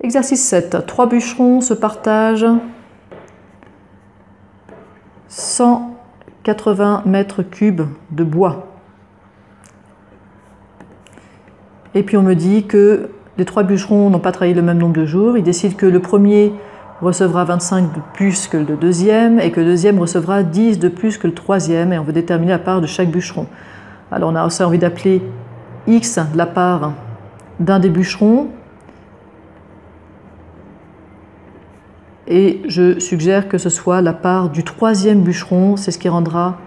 Exercice 7. 3 bûcherons se partagent 180 mètres cubes de bois. Et puis on me dit que les 3 bûcherons n'ont pas travaillé le même nombre de jours. Ils décident que le premier recevra 25 de plus que le deuxième et que le deuxième recevra 10 de plus que le troisième. Et on veut déterminer la part de chaque bûcheron. Alors on a aussi envie d'appeler X la part d'un des bûcherons. Et je suggère que ce soit la part du troisième bûcheron, c'est ce qui rendra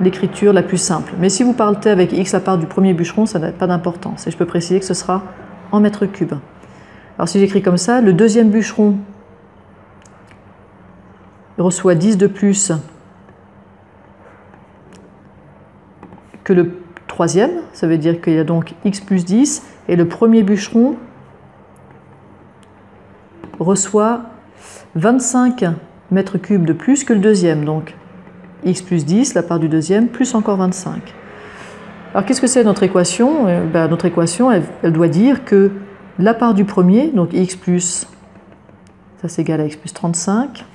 l'écriture la plus simple. Mais si vous partez avec X la part du premier bûcheron, ça n'a pas d'importance. Et je peux préciser que ce sera en mètres cubes. Alors si j'écris comme ça, le deuxième bûcheron reçoit 10 de plus que le troisième. Ça veut dire qu'il y a donc X plus 10. Et le premier bûcheron reçoit 25 mètres cubes de plus que le deuxième. Donc X plus 10, la part du deuxième, plus encore 25. Alors qu'est-ce que c'est notre équation? Notre équation, elle doit dire que la part du premier, donc X plus, ça c'est égal à X plus 35,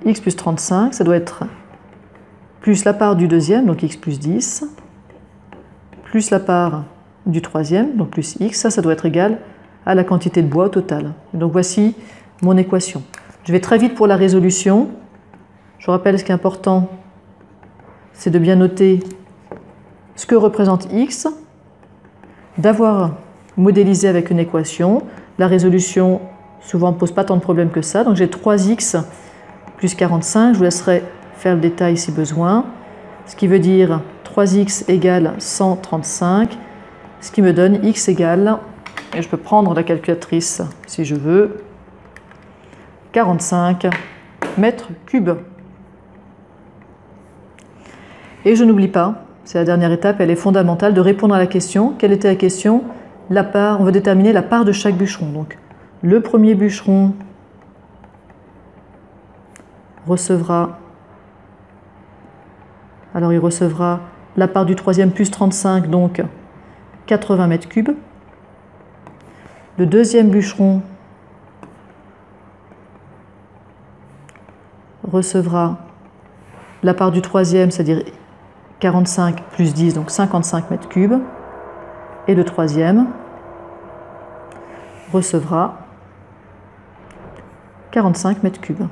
X plus 35, ça doit être plus la part du deuxième, donc X plus 10, plus la part du troisième, donc plus X, ça doit être égal à la quantité de bois au total. Donc voici mon équation. Je vais très vite pour la résolution. Je rappelle, ce qui est important, c'est de bien noter ce que représente X, d'avoir modélisé avec une équation. La résolution, souvent, ne pose pas tant de problèmes que ça. Donc j'ai 3x plus 45. Je vous laisserai faire le détail si besoin. Ce qui veut dire 3x égale 135. Ce qui me donne x égale, et je peux prendre la calculatrice si je veux, 45 mètres cubes. Et je n'oublie pas, c'est la dernière étape, elle est fondamentale, de répondre à la question. Quelle était la question? La part, on veut déterminer la part de chaque bûcheron. Donc, le premier bûcheron recevra, alors il recevra la part du troisième plus 35, donc 80 mètres cubes. Le deuxième bûcheron recevra la part du troisième, c'est-à-dire 45 plus 10, donc 55 mètres cubes. Et le troisième recevra 45 mètres cubes.